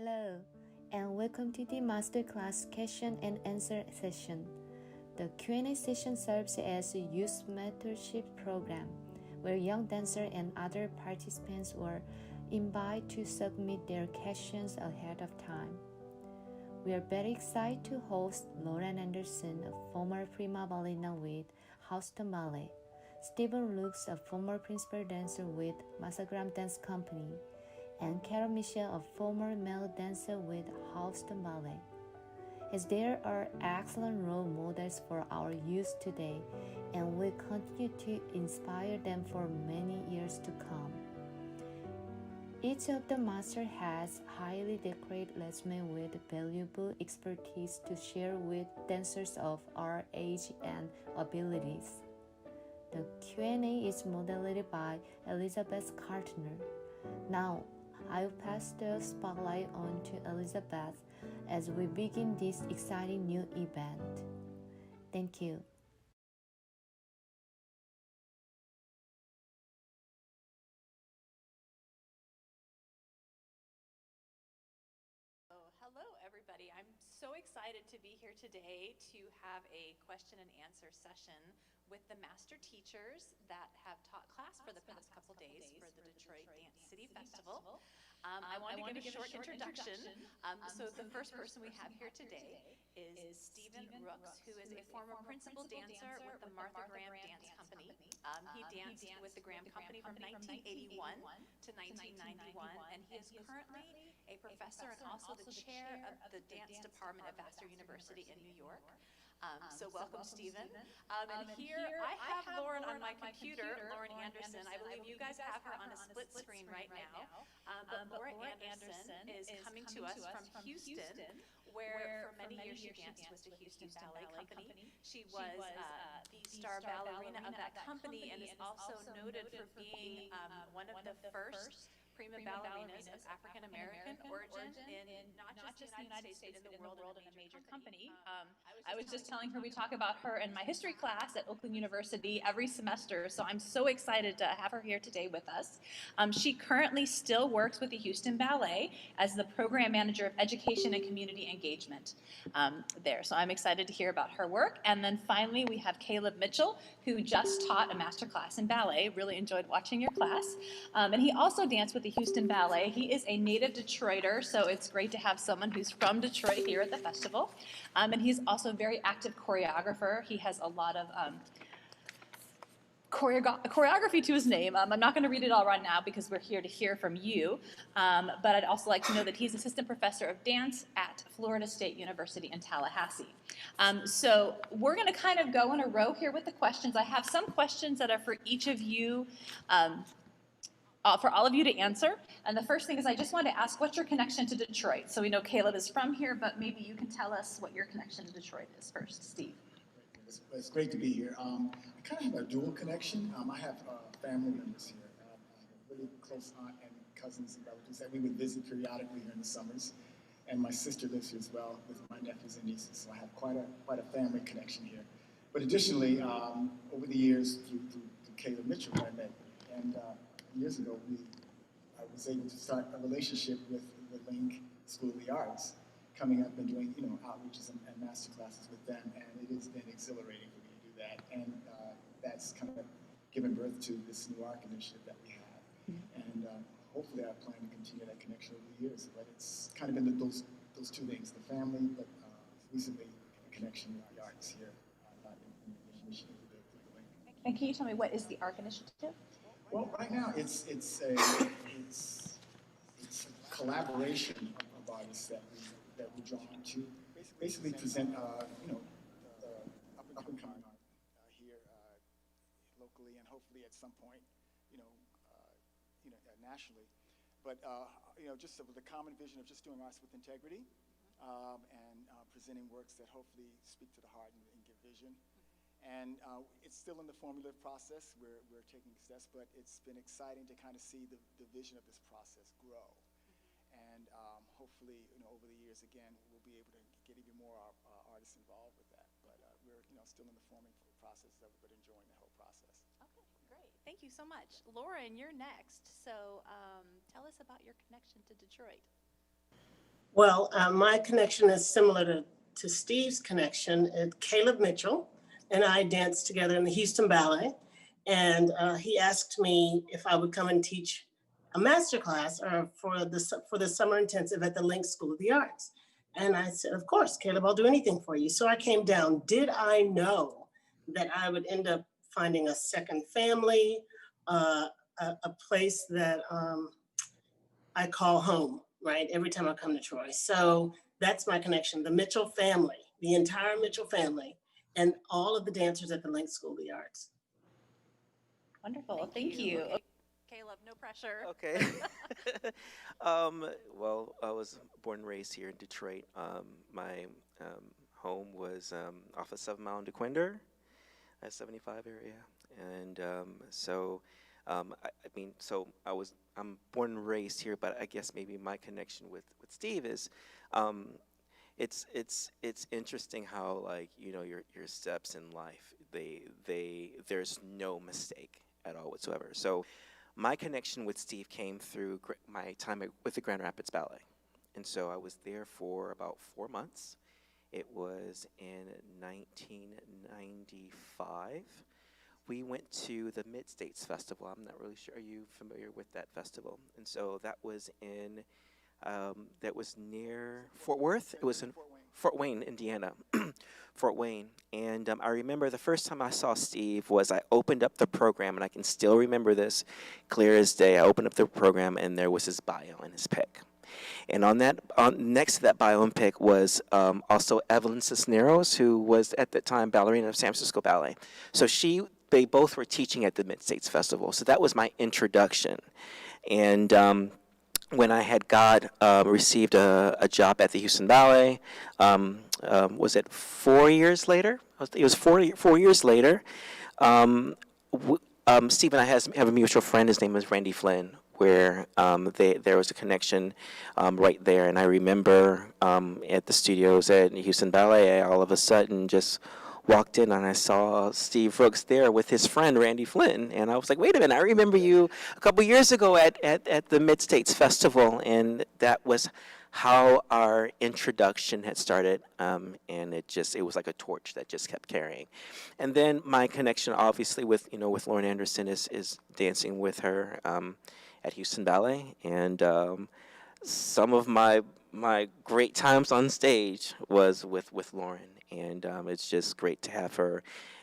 Hello, and welcome to the Masterclass Question and Answer session. The Q&A session serves as a youth mentorship program where young dancers and other participants were invited to submit their questions ahead of time. We are very excited to host Lauren Anderson, a former Prima Ballerina with Houston Ballet, Stephen Rooks, a former principal dancer with Masagram Dance Company, and Carol Michelle, a former male dancer with Houston Ballet, as there are excellent role models for our youth today and will continue to inspire them for many years to come. Each of the masters has highly decorated resume with valuable expertise to share with dancers of our age and abilities. The Q&A is moderated by Elizabeth Cartner. Now, I'll pass the spotlight on to Elizabeth as we begin this exciting new event. Thank you. Hello, everybody. I'm so excited to be here today to have a question and answer session with the master teachers that have taught class for the past couple days for the Detroit Dance City Festival. I want to give a short introduction. So the first person we have here today is Stephen Rooks, who is a former principal dancer with the Martha Graham Dance Company. He danced with the Graham Company from 1981 to 1991, and he is currently a professor and also the chair of the dance department at Vassar University in New York. So welcome, Stephen. And here I have Lauren on my computer, Lauren Anderson. I believe you guys have her on a split screen right now. But Laura Anderson is coming to us from Houston, where for many years she danced with the Houston Ballet Company. She was the star ballerina of that company and is also noted for being one of the first prima ballerinas of African American origin in not just the United States, but in the world in a major company. I was just telling her we talk about her in my history class at Oakland University every semester, so I'm so excited to have her here today with us. She currently still works with the Houston Ballet as the program manager of education and community engagement there. So I'm excited to hear about her work. And then finally, we have Caleb Mitchell, who just taught a master class in ballet. Really enjoyed watching your class. And he also danced with the Houston Ballet. He is a native Detroiter, so it's great to have someone who's from Detroit here at the festival. And he's also a very active choreographer. He has a lot of choreography to his name. I'm not going to read it all right now because we're here to hear from you. But I'd also like to know that he's assistant professor of dance at Florida State University in Tallahassee. So we're going to kind of go in a row here with the questions. I have some questions that are for each of you, for all of you to answer. And the first thing is I just want to ask, what's your connection to Detroit? So we know Caleb is from here, but maybe you can tell us what your connection to Detroit is first, Steve. It's great to be here. I kind of have a dual connection. I have family members here. I have a really close aunt and cousins and relatives that we would visit periodically here in the summers. And my sister lives here as well with my nephews and nieces, so I have quite a family connection here. But additionally, over the years, through Caleb Mitchell, who I met, and years ago, I was able to start a relationship with the Link School of the Arts, coming up and doing outreaches and master classes with them, and it has been exhilarating for me to do that. And that's kind of given birth to this new ARC initiative that we have. And hopefully I plan to continue that connection over the years. But it's kind of been those two things, the family, but recently the connection with the arts here, not in the initiative with the Link. And can you tell me what is the ARC initiative? Well, right now it's a collaboration of artists that we're drawn to basically present up and coming art here locally and hopefully at some point nationally. But just with the common vision of just doing arts with integrity and presenting works that hopefully speak to the heart and give vision. And it's still in the formulative process. We're taking steps, but it's been exciting to kind of see the vision of this process grow. And hopefully, over the years, again, we'll be able to get even more artists involved with that. But we're still in the forming process, but enjoying the whole process. Okay, great. Thank you so much. Lauren, you're next. So tell us about your connection to Detroit. Well, my connection is similar to Steve's connection. Caleb Mitchell and I danced together in the Houston Ballet, and he asked me if I would come and teach a master class for the summer intensive at the Link School of the Arts. And I said, of course, Caleb, I'll do anything for you. So I came down. Did I know that I would end up finding a second family, a place that I call home, right? Every time I come to Troy. So that's my connection. The Mitchell family, the entire Mitchell family, and all of the dancers at the Link School of the Arts. Wonderful, thank you. Okay. Caleb, no pressure. Okay. Well, I was born and raised here in Detroit. My home was off of 7 Mile in DeQuinder, at 75 area, and I'm born and raised here, but I guess maybe my connection with Steve is, it's interesting how, like, you know, your steps in life, there's no mistake at all whatsoever. So my connection with Steve came through my time with the Grand Rapids Ballet. And so I was there for about 4 months. It was in 1995. We went to the Mid-States Festival. I'm not really sure. Are you familiar with that festival? And so that was near Fort Worth. It was in Fort Wayne, Indiana. Fort Wayne. And I remember the first time I saw Steve was I opened up the program, and I can still remember this clear as day. I opened up the program, and there was his bio and his pic. And next to that bio and pic was also Evelyn Cisneros, who was at the time ballerina of San Francisco Ballet. So they both were teaching at the Mid-States Festival. So that was my introduction. And when I had received a job at the Houston Ballet, was it 4 years later? It was 4 years later. Steve and I have a mutual friend. His name is Randy Flynn, where there was a connection right there. And I remember at the studios at Houston Ballet, I all of a sudden just walked in and I saw Steve Rooks there with his friend Randy Flynn, and I was like, wait a minute, I remember you a couple years ago at the Mid-States Festival, and that was how our introduction had started, and it was like a torch that just kept carrying. And then my connection, obviously, with Lauren Anderson is dancing with her at Houston Ballet, and some of my great times on stage was with Lauren. And it's just great to have her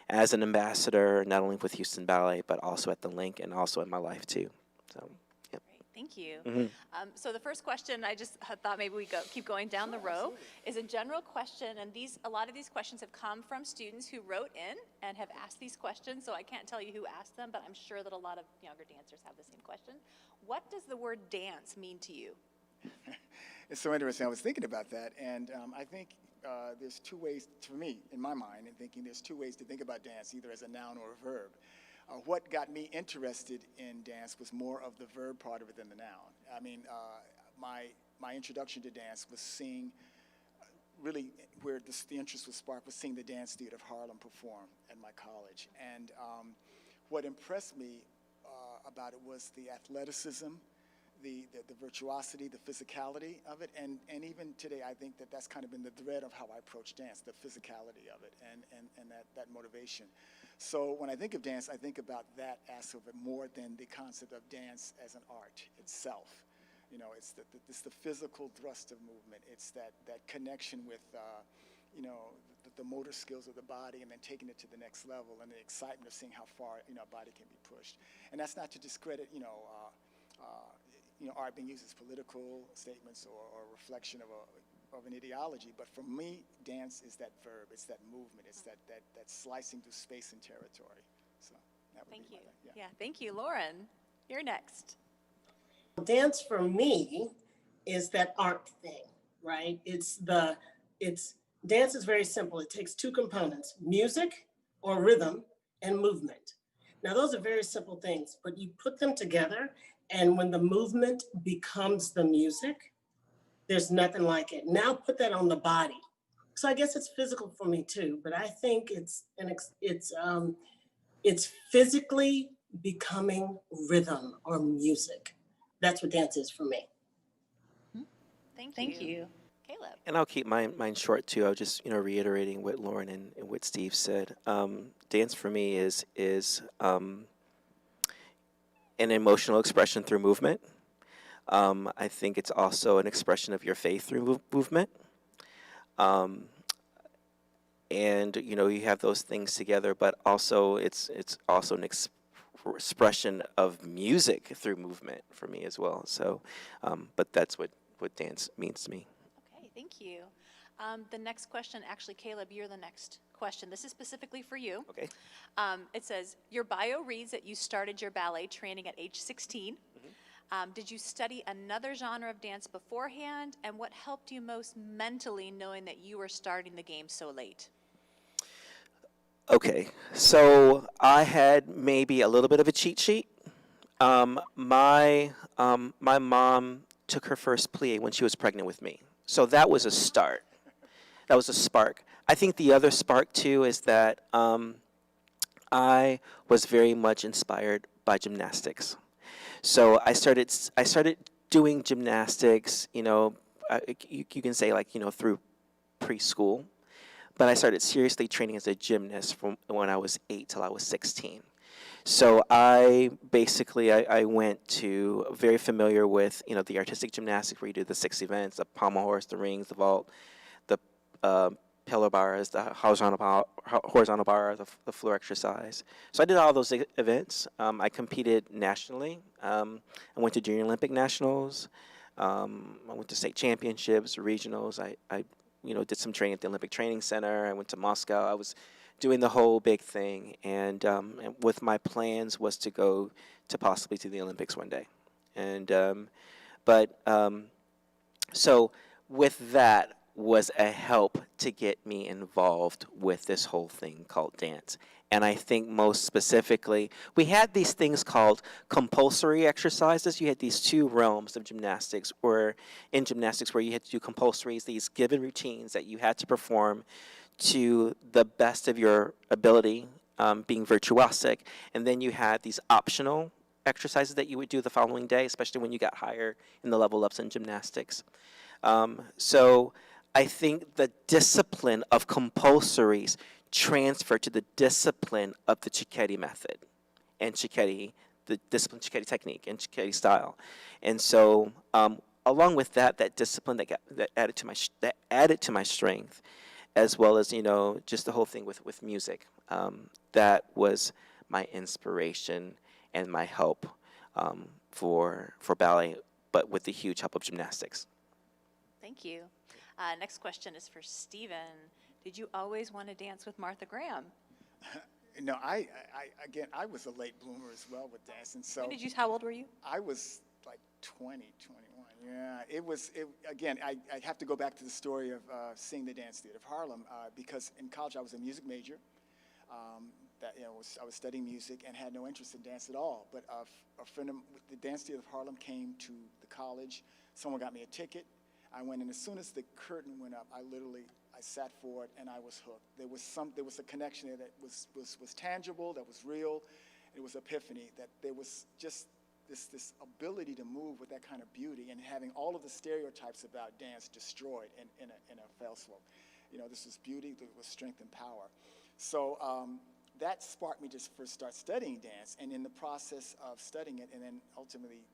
as an ambassador, not only with Houston Ballet, but also at the Link and also in my life too. So, yep. Great, thank you. Mm-hmm. So the first question, I just thought maybe we keep going down the row, is a general question, and a lot of these questions have come from students who wrote in and have asked these questions, so I can't tell you who asked them, but I'm sure that a lot of younger dancers have the same question. What does the word dance mean to you? It's so interesting. I was thinking about that, and I think there's two ways, for me, in my mind, in thinking there's two ways to think about dance, either as a noun or a verb. What got me interested in dance was more of the verb part of it than the noun. I mean, my introduction to dance was seeing, really where the interest was sparked was seeing the Dance Theater of Harlem perform at my college. And what impressed me about it was the athleticism, the virtuosity, the physicality of it, and even today I think that's kind of been the thread of how I approach dance, the physicality of it and that motivation. So when I think of dance, I think about that aspect of it more than the concept of dance as an art itself. You know, it's the physical thrust of movement. It's that connection with the motor skills of the body, and then taking it to the next level, and the excitement of seeing how far a body can be pushed. And that's not to discredit art being used as political statements or a reflection of an ideology, but for me, dance is that verb, it's that movement, it's that slicing through space and territory. So that would Thank be you. Yeah, Thank you. Lauren, you're next. Dance for me is that art thing, right? Dance is very simple. It takes two components, music or rhythm and movement. Now those are very simple things, but you put them together, and when the movement becomes the music, there's nothing like it. Now put that on the body. So I guess it's physical for me too, but I think it's physically becoming rhythm or music. That's what dance is for me. Thank you. Thank you. Caleb. And I'll keep mine short too. I'll just reiterating what Lauren and what Steve said. Dance for me is an emotional expression through movement. I think it's also an expression of your faith through movement. And you have those things together, but also it's also an expression of music through movement for me as well. So, but that's what dance means to me. Okay, thank you. The next question, actually, Caleb, you're the next question. This is specifically for you. Okay. It says, your bio reads that you started your ballet training at age 16. Did you study another genre of dance beforehand? And what helped you most mentally knowing that you were starting the game so late? Okay, so I had maybe a little bit of a cheat sheet. My mom took her first plie when she was pregnant with me. So that was a start. That was a spark. I think the other spark too is that I was very much inspired by gymnastics. So I started doing gymnastics, you can say through preschool, but I started seriously training as a gymnast from when I was 8 till I was 16. So I went to very familiar with the artistic gymnastics where you do the 6 events, the pommel horse, the rings, the vault, the pillar bars, the horizontal bars, the floor exercise. So I did all those events. I competed nationally. I went to Junior Olympic Nationals. I went to state championships, regionals. I did some training at the Olympic Training Center. I went to Moscow. I was doing the whole big thing, and with my plans was to go to possibly to the Olympics one day. And so with that was a help to get me involved with this whole thing called dance. And I think most specifically, we had these things called compulsory exercises. You had these two realms of gymnastics, where you had to do compulsories, these given routines that you had to perform to the best of your ability, being virtuosic. And then you had these optional exercises that you would do the following day, especially when you got higher in the level ups in gymnastics. So I think the discipline of compulsories transfer to the discipline of the Cicchetti method and Cicchetti, the discipline Cicchetti technique and Cicchetti style. And so along with that discipline that added to my strength, as well as just the whole thing with music, that was my inspiration and my help for ballet, but with the huge help of gymnastics. Thank you. Next question is for Stephen. Did you always want to dance with Martha Graham? No, I was a late bloomer as well with dancing. So How old were you? I was like 20, 21. Yeah, I have to go back to the story of seeing the Dance Theater of Harlem because in college I was a music major. I was studying music and had no interest in dance at all. But a friend of the Dance Theater of Harlem came to the college. Someone got me a ticket. I went, and as soon as the curtain went up, I sat forward and I was hooked. There was a connection there that was tangible, that was real. It was epiphany that there was just this ability to move with that kind of beauty and having all of the stereotypes about dance destroyed in a fell swoop. This was beauty, there was strength and power. So that sparked me to first start studying dance, and in the process of studying it, and then ultimately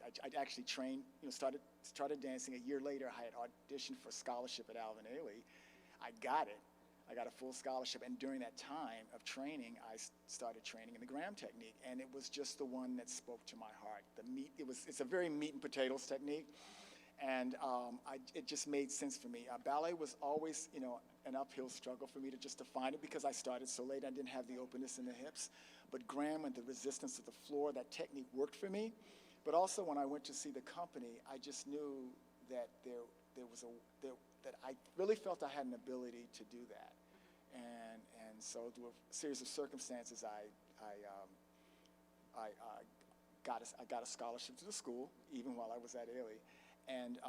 I actually trained, started dancing. A year later, I had auditioned for a scholarship at Alvin Ailey. I got it. I got a full scholarship, and during that time of training, I started training in the Graham technique, and it was just the one that spoke to my heart. It's a very meat and potatoes technique, and it just made sense for me. Ballet was always, an uphill struggle for me to find it because I started so late. I didn't have the openness in the hips, but Graham and the resistance to the floor, that technique worked for me. But also when I went to see the company, I just knew that that I really felt I had an ability to do that. And so through a series of circumstances, I got a scholarship to the school, even while I was at Ailey, and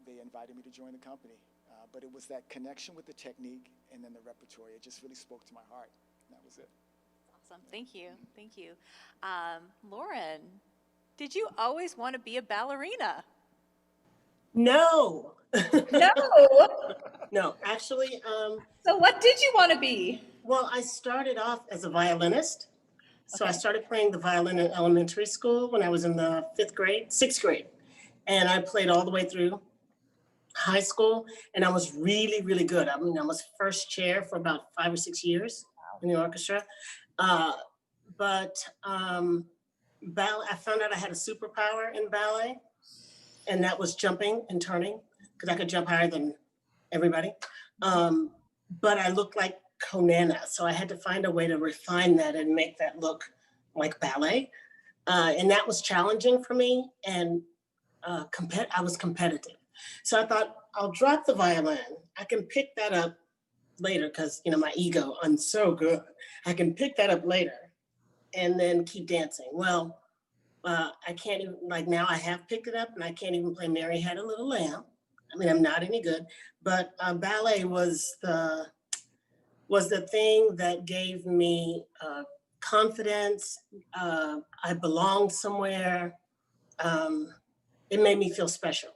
they invited me to join the company. But it was that connection with the technique and then the repertoire. It just really spoke to my heart. And that was it. Awesome. Thank you. Thank you. Lauren, did you always want to be a ballerina? No, No. No, actually, So what did you want to be? well, I started off as a violinist. So I Okay. started playing the violin in elementary school when I was in the sixth grade. And I played all the way through high school, and I was really, really good. I mean, I was first chair for about 5 or 6 years in the orchestra. Uh, but ballet, I found out I had a superpower in ballet, and that was jumping and turning, because I could jump higher than everybody. But I looked like Conana, so I had to find a way to refine that and make that look like ballet. And that was challenging for me, and I was competitive. So I thought, I'll drop the violin. I can pick that up later because, my ego, I'm so good. I can pick that up later and then keep dancing. Well, I can't even, like now I have picked it up and I can't even play Mary Had a Little Lamb. I mean, I'm not any good, but ballet was the thing that gave me confidence. I belonged somewhere. It made me feel special.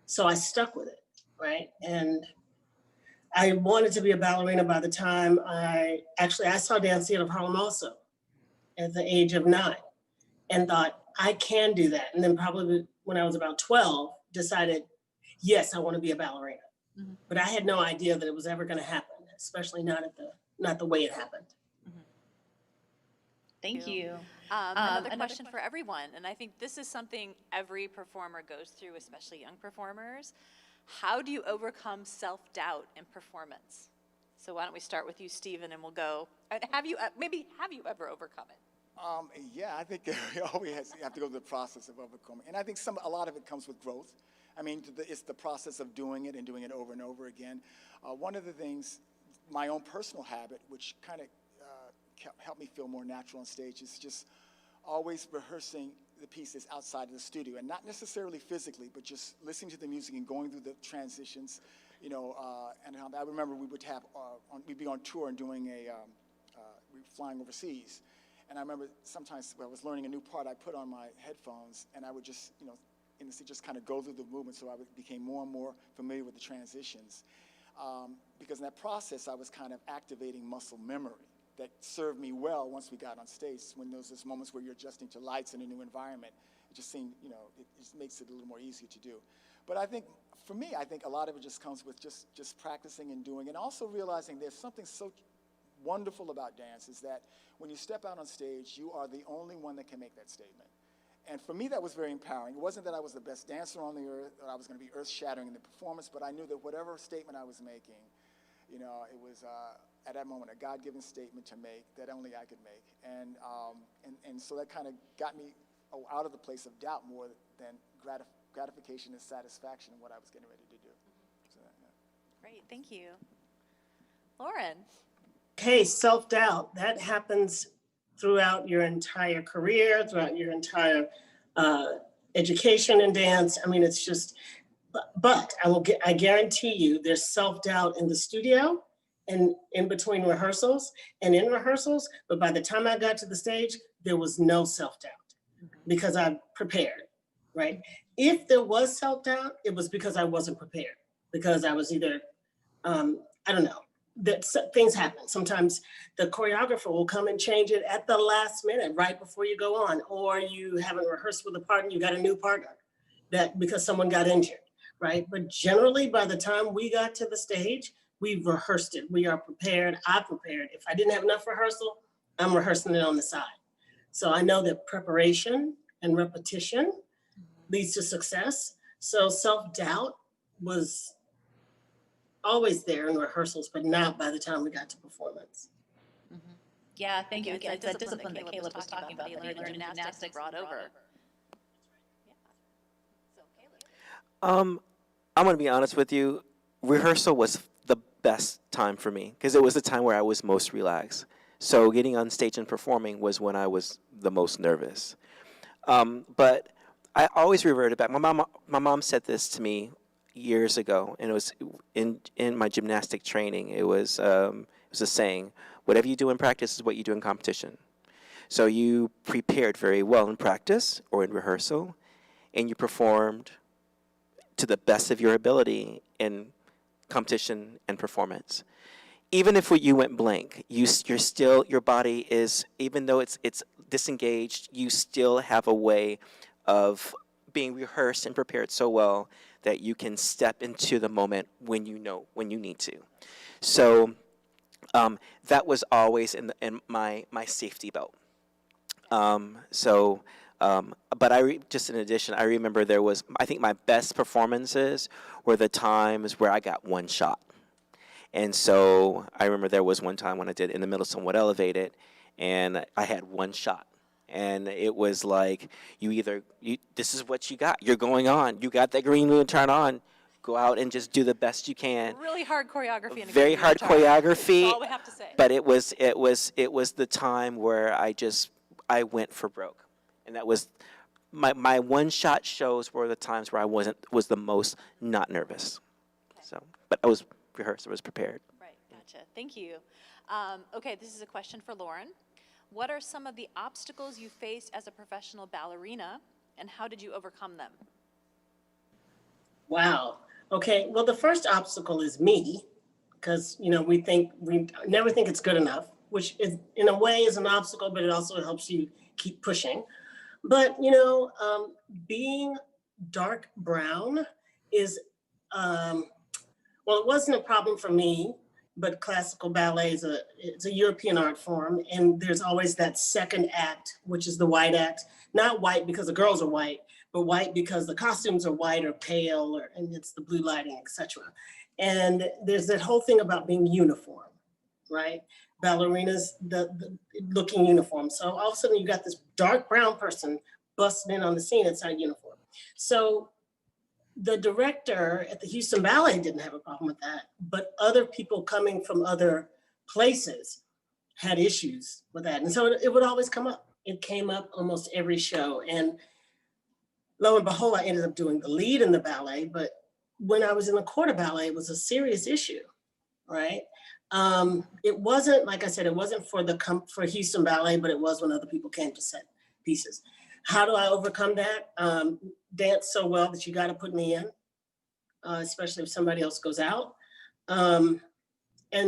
So I stuck with it, right? And I wanted to be a ballerina by the time I saw Dance Theater of Harlem also at the age of 9 and thought, I can do that. And then probably when I was about 12, decided, yes, I want to be a ballerina. Mm-hmm. But I had no idea that it was ever going to happen, especially not the way it happened. Thank you. Another question for everyone, and I think this is something every performer goes through, especially young performers. How do you overcome self-doubt in performance? So why don't we start with you, Stephen, and we'll go. Have you ever overcome it? Yeah, I think you always have to go through the process of overcoming. And I think a lot of it comes with growth. I mean, it's the process of doing it and doing it over and over again. One of the things, my own personal habit, which kind of helped me feel more natural on stage, is just always rehearsing the pieces outside of the studio, and not necessarily physically, but just listening to the music and going through the transitions, and I remember we'd be on tour and doing we were flying overseas, and I remember sometimes when I was learning a new part, I put on my headphones and I would just, in the seat, just kind of go through the movement, so I became more and more familiar with the transitions, because in that process I was kind of activating muscle memory that served me well once we got on stage. When there's those moments where you're adjusting to lights in a new environment, it just seemed, it just makes it a little more easy to do. But I think, for me, a lot of it just comes with just practicing and doing, and also realizing there's something so wonderful about dance, is that when you step out on stage, you are the only one that can make that statement. And for me, that was very empowering. It wasn't that I was the best dancer on the earth, or I was going to be earth-shattering in the performance, but I knew that whatever statement I was making, it was at that moment a God-given statement to make that only I could make, and so that kind of got me out of the place of doubt more than gratification and satisfaction in what I was getting ready to do. So, yeah. Great, thank you. Lauren. Okay, self-doubt, that happens throughout your entire career, throughout your entire education in dance. I mean, it's just, but I guarantee you there's self-doubt in the studio and in between rehearsals and in rehearsals, but by the time I got to the stage, there was no self-doubt because I prepared, right? If there was self-doubt, it was because I wasn't prepared, because I was either, I don't know, that things happen. Sometimes the choreographer will come and change it at the last minute, right before you go on, or you haven't rehearsed with a partner, you got a new partner because someone got injured, right? But generally, by the time we got to the stage, we've rehearsed it. We are prepared. I prepared. If I didn't have enough rehearsal, I'm rehearsing it on the side. So I know that preparation and repetition leads to success. So self-doubt was always there in rehearsals, but not by the time we got to performance. Yeah, thank you. It's that discipline that Caleb was talking about, that he learned in gymnastics brought over. I'm going to be honest with you. Rehearsal was the best time for me because it was the time where I was most relaxed. So getting on stage and performing was when I was the most nervous. But I always reverted back. My mom said this to me years ago, and it was in my gymnastic training. It was a saying: "Whatever you do in practice is what you do in competition." So you prepared very well in practice or in rehearsal, and you performed to the best of your ability in competition and performance. Even if you went blank, you're still, your body is, even though it's disengaged, you still have a way of being rehearsed and prepared so well that you can step into the moment when you need to. So that was always in my safety belt. But just in addition, I remember I think my best performances were the times where I got one shot. And so I remember there was one time when I did In the Middle Somewhat Elevated, and I had one shot. And it was like, this is what you got. You're going on. You got that green moon turn on. Go out and just do the best you can. Really hard choreography. And Very hard choreography. That's all we have to say. But it was the time where I went for broke. And that was my one shot shows were the times where I was the most not nervous. Okay. So, but I was rehearsed, I was prepared. Right, gotcha. Thank you. Okay, this is a question for Lauren. What are some of the obstacles you faced as a professional ballerina, and how did you overcome them? Wow. Okay. Well, the first obstacle is me, because we never think it's good enough, which is in a way is an obstacle, but it also helps you keep pushing. But being dark brown is well, it wasn't a problem for me, but classical ballet it's a European art form, and there's always that second act, which is the white act. Not white because the girls are white, but white because the costumes are white or pale, and it's the blue lighting, etc. And there's that whole thing about being uniform, right? Ballerinas, the looking uniform. So all of a sudden you got this dark brown person busting in on the scene. It's not uniform. So the director at the Houston Ballet didn't have a problem with that, but other people coming from other places had issues with that. And so it would always come up. It came up almost every show. And lo and behold, I ended up doing the lead in the ballet. But when I was in the corps de ballet, it was a serious issue, right? It wasn't, like I said, it wasn't for Houston Ballet, but it was when other people came to set pieces. How do I overcome that? Dance so well that you got to put me in, especially if somebody else goes out. And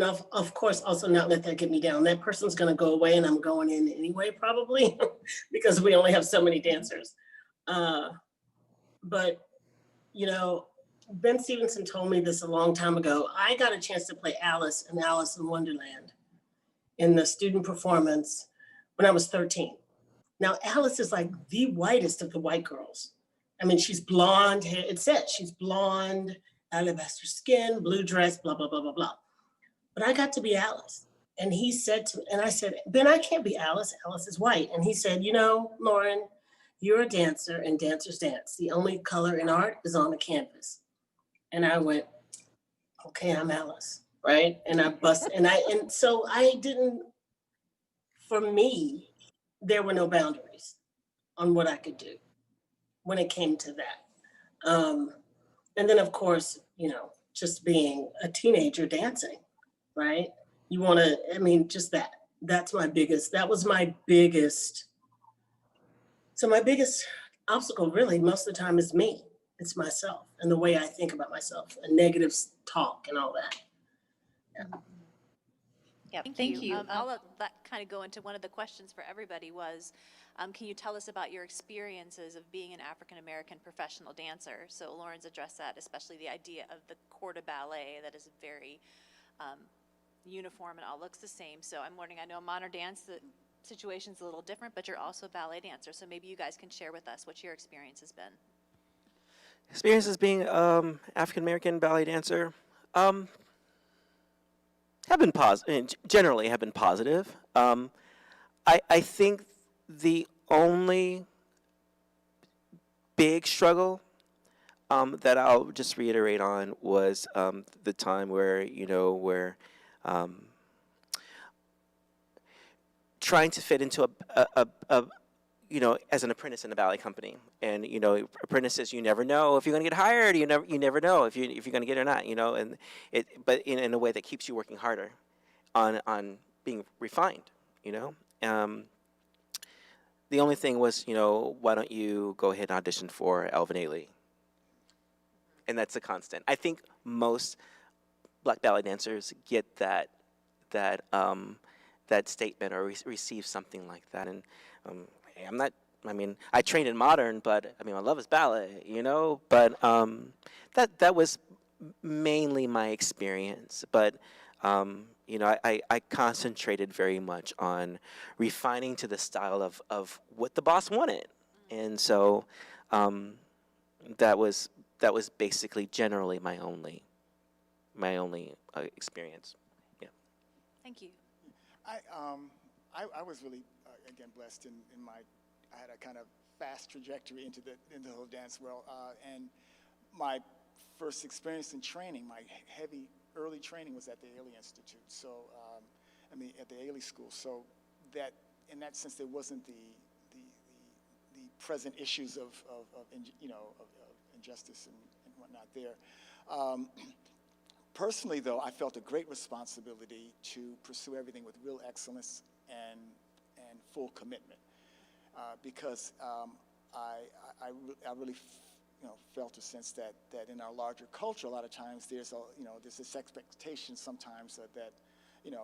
of course, also not let that get me down. That person's going to go away and I'm going in anyway, probably, because we only have so many dancers. But, Ben Stevenson told me this a long time ago. I got a chance to play Alice in Alice in Wonderland in the student performance when I was 13. Now, Alice is like the whitest of the white girls. I mean, she's blonde hair. It said she's blonde, alabaster skin, blue dress, blah, blah, blah, blah, blah. But I got to be Alice. And he said to me, and I said, Ben, I can't be Alice. Alice is white. And he said, Lauren, you're a dancer and dancers dance. The only color in art is on the canvas. And I went, okay, I'm Alice, right? And I bust, and so I didn't, for me, there were no boundaries on what I could do when it came to that. And then of course, just being a teenager dancing, right? You want to, just that was my biggest. So my biggest obstacle really most of the time is me. It's myself and the way I think about myself and negative talk and all that. Yeah. Yeah, thank you. I'll let that kind of go into one of the questions for everybody was, can you tell us about your experiences of being an African-American professional dancer? So Lauren's addressed that, especially the idea of the corps de ballet that is very uniform and all looks the same. So I'm wondering, I know modern dance, the situation's a little different, but you're also a ballet dancer. So maybe you guys can share with us what your experience has been. Experiences being African-American ballet dancer have been positive, generally have been positive. I think the only big struggle that I'll just reiterate on was the time where, trying to fit into as an apprentice in a ballet company, and apprentices, you never know if you're going to get hired. You never know if you're going to get it or not. But in a way that keeps you working harder on being refined. The only thing was, why don't you go ahead and audition for Alvin Ailey? and that's a constant. I think most black ballet dancers get that that statement or receive something like that. And hey, I'm not. I mean, I trained in modern, but I mean, my love is ballet, you know. But that was mainly my experience. But you know, I concentrated very much on refining to the style of what the boss wanted, and so that was basically generally my only experience. Yeah. Thank you. I was really again blessed in my I had a kind of fast trajectory into the whole dance world, and my first experience in training, my heavy early training was at the Ailey Institute. So I mean at the Ailey School. So that in that sense there wasn't the present issues of injustice and whatnot there. Personally, though, I felt a great responsibility to pursue everything with real excellence and full commitment, because I really felt a sense that in our larger culture, a lot of times there's this expectation sometimes that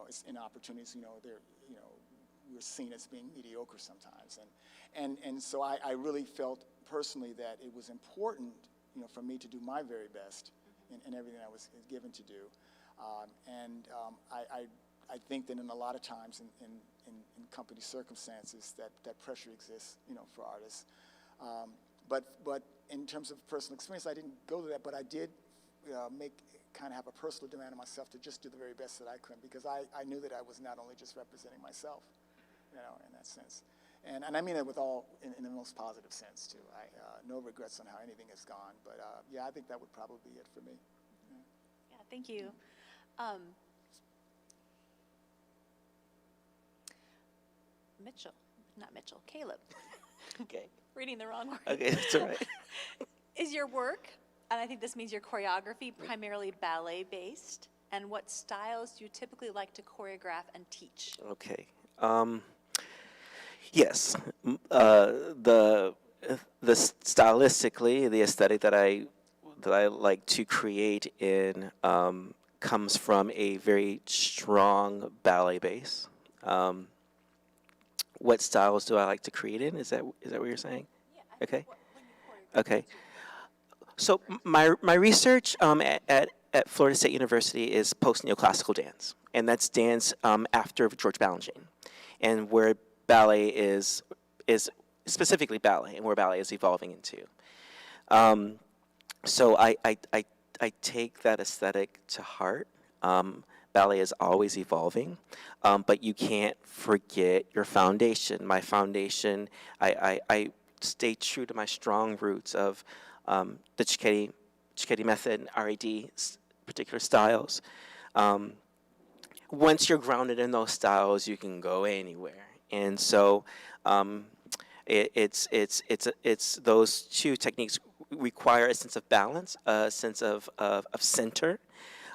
it's in opportunities we're seen as being mediocre sometimes, and so I really felt personally that it was important for me to do my very best in everything I was given to do, I think that in a lot of times in company circumstances that pressure exists for artists, but in terms of personal experience I didn't go to that, but I did kind of have a personal demand on myself to just do the very best that I could, because I knew that I was not only just representing myself in that sense. And I mean it with all in the most positive sense too. No regrets on how anything has gone, but yeah, I think that would probably be it for me. Yeah, thank you. Caleb. Okay. Reading the wrong word. Okay, that's all right. Is your work, and I think this means your choreography, primarily ballet based? And what styles do you typically like to choreograph and teach? Okay. Yes. The stylistically, the aesthetic that I like to create in comes from a very strong ballet base. What styles do I like to create in? Is that what you're saying? Yeah. Okay. When you choreograph. Okay. So my research at Florida State University is post neoclassical dance, and that's dance after George Balanchine, and where ballet is specifically ballet, and where ballet is evolving into. So I take that aesthetic to heart. Ballet is always evolving, but you can't forget your foundation. My foundation, I stay true to my strong roots of the Cicchetti method and RAD particular styles. Once you're grounded in those styles, you can go anywhere. And so it's those two techniques require a sense of balance, a sense of center.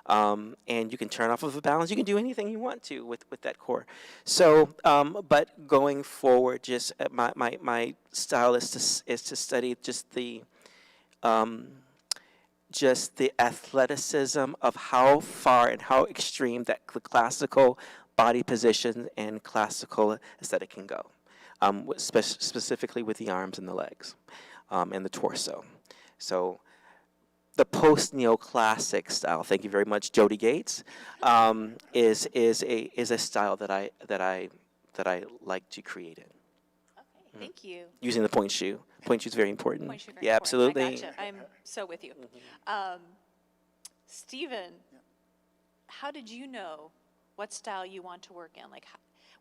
And you can turn off of a balance. You can do anything you want to with that core. So, but going forward, just my style is to study just the athleticism of how far and how extreme that the classical body position and classical aesthetic can go, specifically with the arms and the legs and the torso. So the post-neoclassic style, thank you very much, Jody Gates, is a style that I like to create in. Okay, thank you. Using the point shoe. Point shoe is very important. Point shoe, very Yeah, important. absolutely. I gotcha. I'm so with you. Stephen, how did you know what style you want to work in? Like,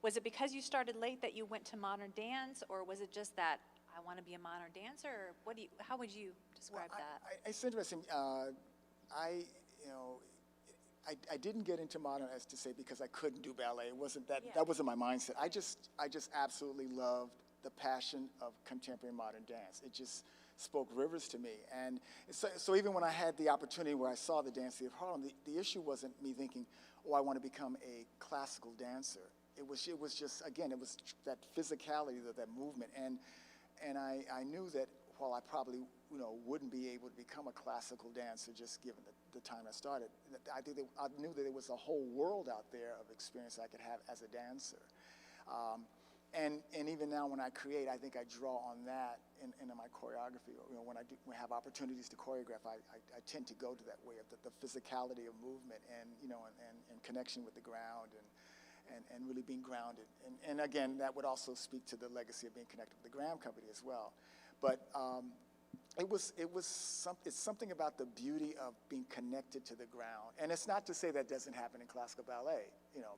was it because you started late that you went to modern dance, or was it just that I want to be a modern dancer? Or how would you describe that? It's interesting. I didn't get into modern as to say because I couldn't do ballet. It wasn't that. Yeah. That wasn't my mindset. I just absolutely loved the passion of contemporary modern dance. It just spoke rivers to me. And so even when I had the opportunity where I saw the Dance Theater of Harlem, the issue wasn't me thinking, oh, I want to become a classical dancer. It was just, again, it was that physicality, that movement. And I knew that while I probably wouldn't be able to become a classical dancer just given the time I started. I think I knew that there was a whole world out there of experience I could have as a dancer. And even now when I create, I think I draw on that in my choreography. When I have opportunities to choreograph, I tend to go to that way of the physicality of movement and and connection with the ground and really being grounded. And again, that would also speak to the legacy of being connected with the Graham Company as well. But it's something about the beauty of being connected to the ground. And it's not to say that doesn't happen in classical ballet,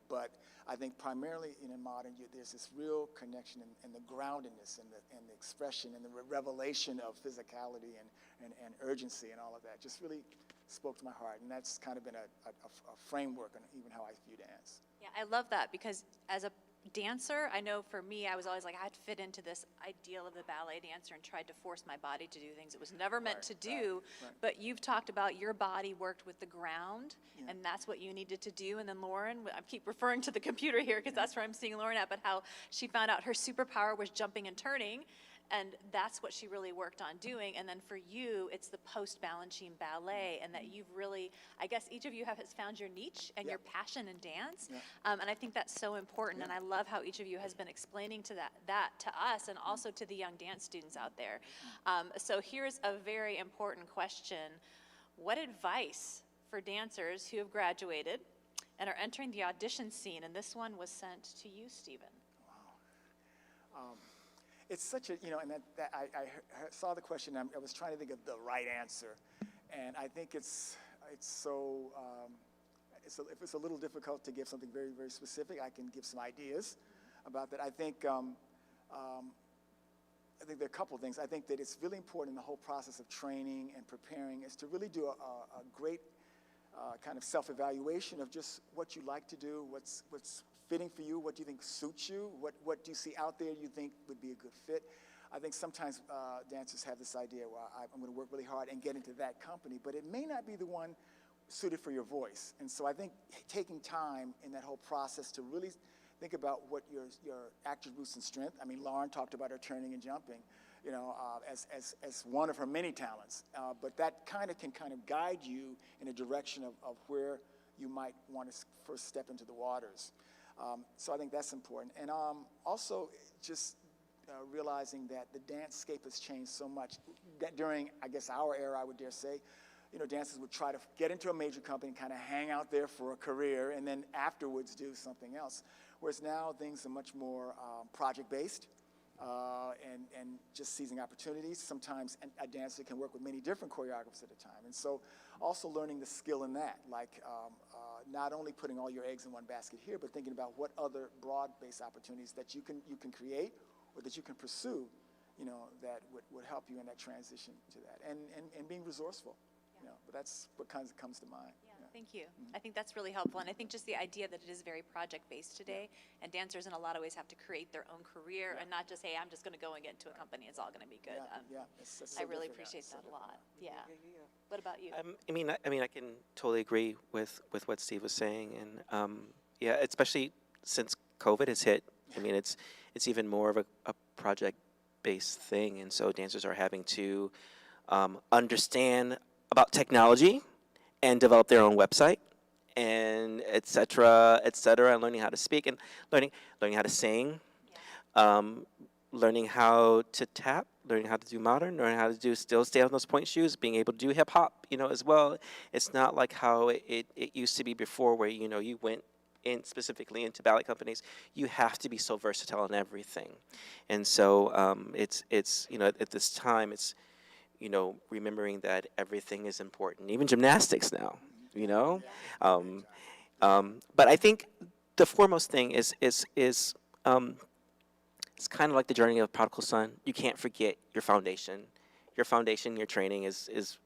but I think primarily in modern, there's this real connection and the groundedness and the expression and the revelation of physicality and urgency and all of that just really spoke to my heart. And that's kind of been a framework on even how I view dance. Yeah, I love that because as a dancer, I know for me, I was always like, I had to fit into this ideal of the ballet dancer and tried to force my body to do things it was never meant to do. Right. But you've talked about your body worked with the ground, and that's what you needed to do. And then Lauren, I keep referring to the computer here because that's where I'm seeing Lauren at, but how she found out her superpower was jumping and turning. And that's what she really worked on doing. And then for you, it's the post-Balanchine ballet, and that you've really, I guess each of you has found your niche and your passion in dance. And I think that's so important. And I love how each of you has been explaining to that to us and also to the young dance students out there. So here's a very important question. What advice for dancers who have graduated and are entering the audition scene? And this one was sent to you, Stephen. Wow. It's such a, and I saw the question, I was trying to think of the right answer. And I think it's so, if it's a little difficult to give something very, very specific, I can give some ideas about that. I think there are a couple of things. I think that it's really important in the whole process of training and preparing is to really do a great kind of self-evaluation of just what you like to do, what's fitting for you, what do you think suits you, what do you see out there you think would be a good fit. I think sometimes dancers have this idea, well, I'm going to work really hard and get into that company, but it may not be the one suited for your voice. And so I think taking time in that whole process to really think about what your attributes and strength. I mean, Lauren talked about her turning and jumping, as one of her many talents. But that can guide you in a direction of where you might want to first step into the waters. So I think that's important. And also just realizing that the dance-scape has changed so much. That during, I guess, our era, I would dare say, dancers would try to get into a major company, kind of hang out there for a career, and then afterwards do something else. Whereas now things are much more project-based and just seizing opportunities. Sometimes a dancer can work with many different choreographers at a time. And so also learning the skill in that, like not only putting all your eggs in one basket here, but thinking about what other broad-based opportunities that you can create or that you can pursue, that would help you in that transition to that. And being resourceful, but that's what comes to mind. Thank you. I think that's really helpful. And I think just the idea that it is very project-based today, and dancers in a lot of ways have to create their own career and not just, hey, I'm just going to go and get into a company. It's all going to be good. It's so I really different now. appreciate It's so that a lot. different now. Yeah. What about you? I mean, I can totally agree with what Steve was saying, and especially since COVID has hit. I mean, it's even more of a project-based thing, and so dancers are having to understand about technology and develop their own website, and et cetera, and learning how to speak and learning how to sing, learning how to tap, learning how to do modern, learning how to still stay on those point shoes, being able to do hip hop, as well. It's not like how it used to be before, where you went in specifically into ballet companies. You have to be so versatile in everything, and so it's at this time it's remembering that everything is important, even gymnastics now. But I think the foremost thing is it's kind of like the journey of prodigal son. You can't forget your foundation. Your foundation, your training is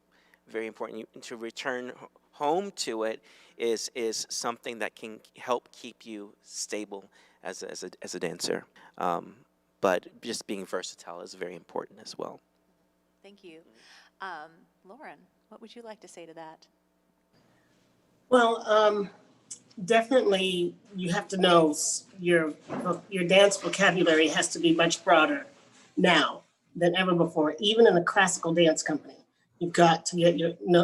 very important. To return home to it is something that can help keep you stable as a dancer. But just being versatile is very important as well. Thank you. Lauren, what would you like to say to that? Well, definitely you have to know your dance vocabulary has to be much broader now than ever before, even in a classical dance company. You've got to get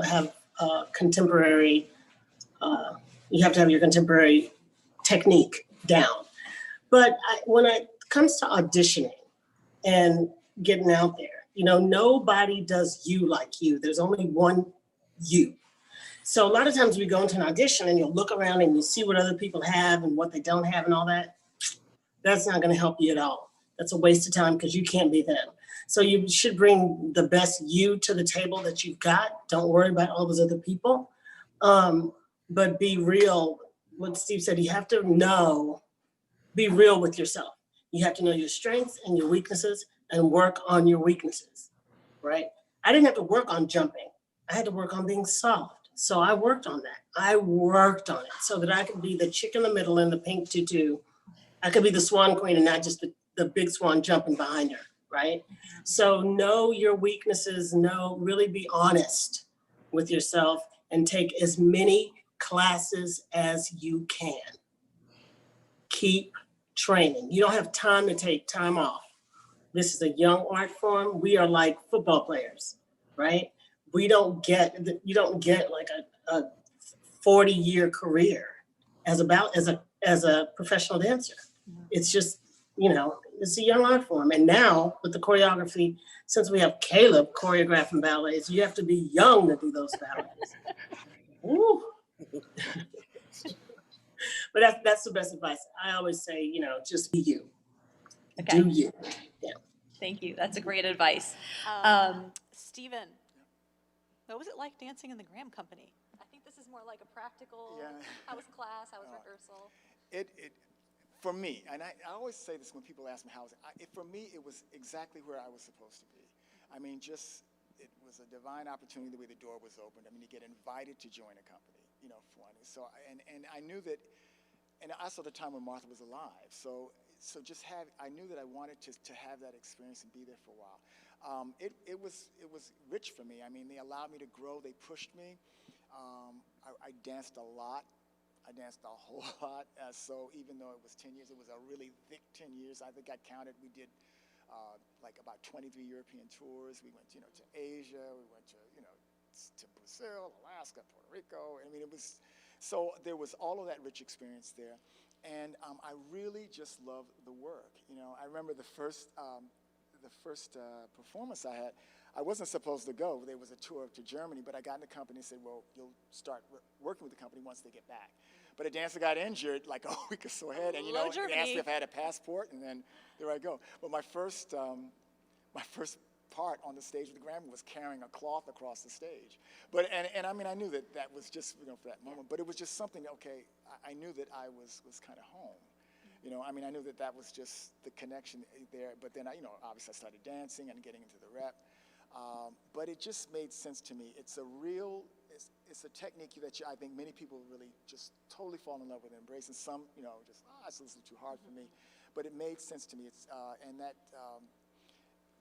have contemporary, you have to have your contemporary technique down. But when it comes to auditioning and getting out there, nobody does you like you. There's only one you. So a lot of times we go into an audition and you'll look around and you see what other people have and what they don't have and all that. That's not going to help you at all. That's a waste of time because you can't be them. So you should bring the best you to the table that you've got. Don't worry about all those other people. But be real. What Steve said, you have to be real with yourself. You have to know your strengths and your weaknesses and work on your weaknesses, right? I didn't have to work on jumping. I had to work on being soft. So I worked on that. I worked on it so that I could be the chick in the middle in the pink tutu. I could be the swan queen and not just the big swan jumping behind her, right? So know your weaknesses, really be honest with yourself and take as many classes as you can. Keep training. You don't have time to take time off. This is a young art form. We are like football players, right? You don't get like a 40-year career as a professional dancer. It's just, it's a young art form. And now with the choreography, since we have Caleb choreographing ballets, you have to be young to do those ballets. Woo. But that's the best advice. I always say, just be you. Okay. Do you. Yeah. Thank you. That's a great advice. Stephen, what was it like dancing in the Graham Company? I think this is more like a practical, how was class, how was rehearsal? For me, and I always say this when people ask me how was it, for me, it was exactly where I was supposed to be. I mean, it was a divine opportunity the way the door was opened. I mean, you get invited to join a company, for one. So, and I knew that, and I saw the time when Martha was alive. So I knew that I wanted to have that experience and be there for a while. It was rich for me. I mean, they allowed me to grow. They pushed me. I danced a lot. I danced a whole lot. So even though it was 10 years, it was a really thick 10 years. I think I counted. We did like about 23 European tours. We went, to Asia. We went to Brazil, Alaska, Puerto Rico. I mean, so there was all of that rich experience there. And I really just loved the work. I remember the first performance I had, I wasn't supposed to go. There was a tour to Germany, but I got in the company and said, well, you'll start working with the company once they get back. But a dancer got injured like a week or so ahead, and they asked me if I had a passport, and then there I go. But my first part on the stage with the Grammy was carrying a cloth across the stage. But and I mean, I knew that was just for that moment, but it was just something that, okay, I knew that I was kind of home. I mean, I knew that was just the connection there. But then obviously I started dancing and getting into the rep. But it just made sense to me. It's a technique that I think many people really just totally fall in love with and embrace, and some, just, it's a little too hard for me. But it made sense to me.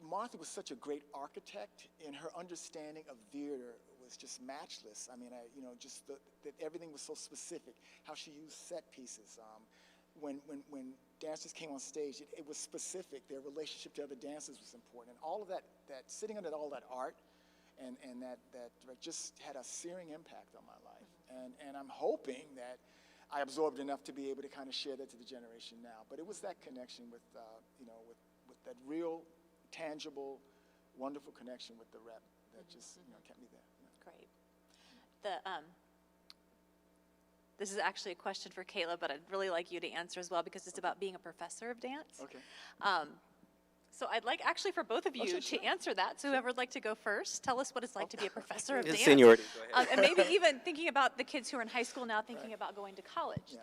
Martha was such a great architect, and her understanding of theater was just matchless. I mean, that everything was so specific, how she used set pieces. When dancers came on stage, it was specific. Their relationship to other dancers was important. And all of that sitting under all that art and that just had a searing impact on my life. And I'm hoping that I absorbed enough to be able to kind of share that to the generation now. But it was that connection with that real, tangible, wonderful connection with the rep that just kept me there. Great. This is actually a question for Kayla, but I'd really like you to answer as well because it's about being a professor of dance. Okay. So I'd like actually for both of you to answer that. So whoever would like to go first, tell us what it's like to be a professor of dance. Seniority, go ahead. And maybe even thinking about the kids who are in high school now, thinking about going to college.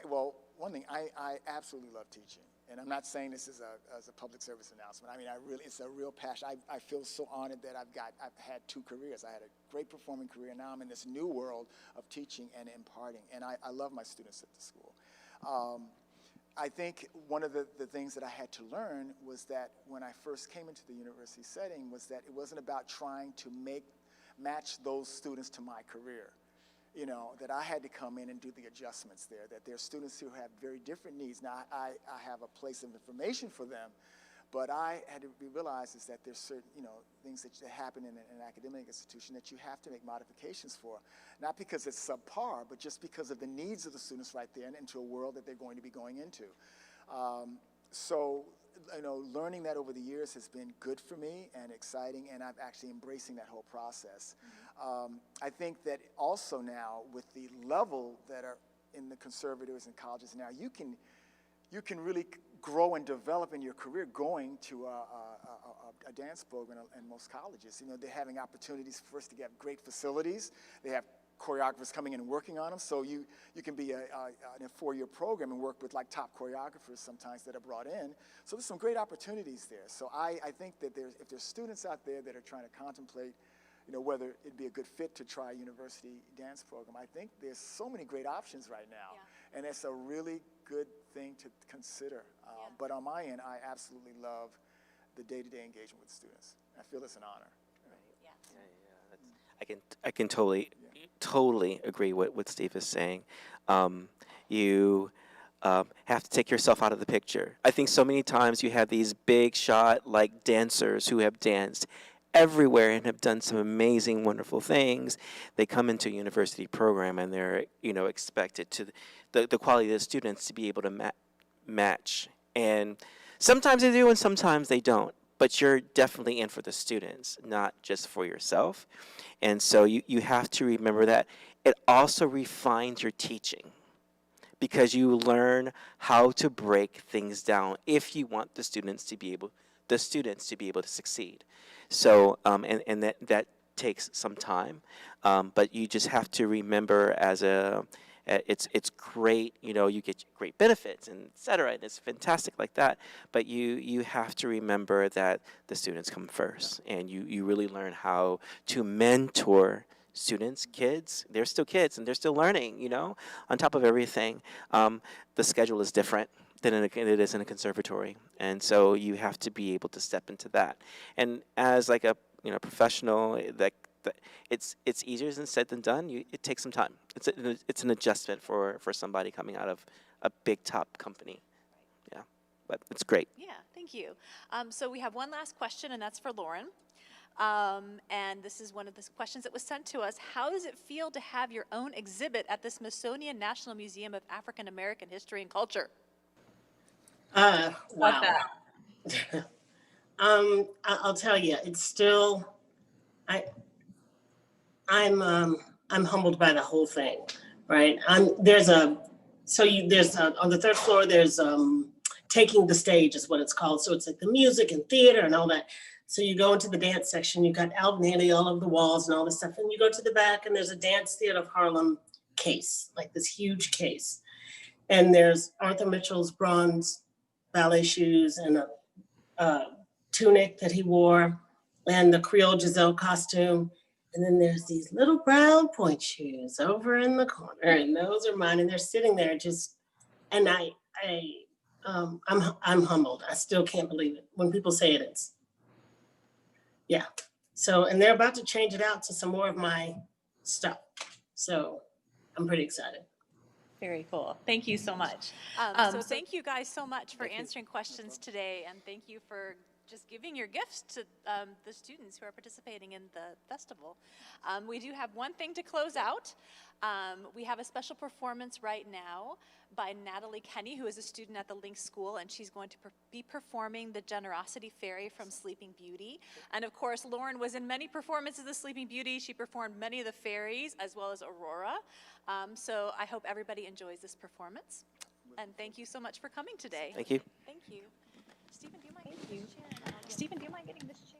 Well, one thing, I absolutely love teaching. And I'm not saying this as a public service announcement. I mean, it's a real passion. I feel so honored that I've had two careers. I had a great performing career. Now I'm in this new world of teaching and imparting. And I love my students at the school. I think one of the things that I had to learn was that when I first came into the university setting was that it wasn't about trying to match those students to my career. That I had to come in and do the adjustments there, that there are students who have very different needs. Now, I have a place of information for them, But I had to realize is that there's certain, things that happen in an academic institution that you have to make modifications for, not because it's subpar, but just because of the needs of the students right there and into a world that they're going to be going into. So, learning that over the years has been good for me and exciting, and I'm actually embracing that whole process. I think that also now with the level that are in the conservatories and colleges now, you can really grow and develop in your career going to a dance program in most colleges. They're having opportunities for us to get great facilities. They have choreographers coming in and working on them, so you can be in a 4-year program and work with like top choreographers sometimes that are brought in. So there's some great opportunities there. So I think that if there's students out there that are trying to contemplate whether it'd be a good fit to try a university dance program, I think there's so many great options right now. Yeah. And it's a really good thing to consider. But on my end, I absolutely love the day-to-day engagement with students. I feel it's an honor. Yeah. I can totally agree with what Steve is saying. You have to take yourself out of the picture. I think so many times you have these big shot like dancers who have danced everywhere and have done some amazing, wonderful things. They come into a university program and they're expected to the quality of the students to be able to match. And sometimes they do and sometimes they don't. But you're definitely in for the students, not just for yourself. And so you have to remember that. It also refines your teaching because you learn how to break things down if you want the students to be able to succeed. So and that takes some time, but you just have to remember it's great, you get great benefits and et cetera, and it's fantastic like that, but you have to remember that the students come first, and you really learn how to mentor students, kids. They're still kids and they're still learning, on top of everything. The schedule is different than it is in a conservatory, and so you have to be able to step into that. And as like a professional, it's easier said than done. It takes some time. It's an adjustment for somebody coming out of a big top company. Yeah, but it's great. Yeah, thank you. So we have one last question, and that's for Lauren. And this is one of the questions that was sent to us. How does it feel to have your own exhibit at the Smithsonian National Museum of African American History and Culture? Wow. I'll tell you, it's still, I'm humbled by the whole thing, right? There's on the third floor, there's taking the stage is what it's called. So it's like the music and theater and all that. So you go into the dance section, you've got Alvin Ailey all over the walls and all this stuff. And you go to the back and there's a Dance Theater of Harlem case, like this huge case. And there's Arthur Mitchell's bronze ballet shoes and a tunic that he wore and the Creole Giselle costume. And then there's these little brown point shoes over in the corner, and those are mine. And they're sitting there and I'm humbled. I still can't believe it. When people say it, yeah. So, and they're about to change it out to some more of my stuff. So I'm pretty excited. Very cool. Thank you so much. So thank you guys so much for answering questions today, and thank you for just giving your gifts to the students who are participating in the festival. We do have one thing to close out. We have a special performance right now by Natalie Kenny, who is a student at the Link School, and she's going to be performing the Generosity Fairy from Sleeping Beauty. And of course, Lauren was in many performances of Sleeping Beauty. She performed many of the fairies as well as Aurora. So I hope everybody enjoys this performance. And thank you so much for coming today. Thank you. Thank you. Stephen, do you mind? Thank you. Stephen, do you mind getting this chair?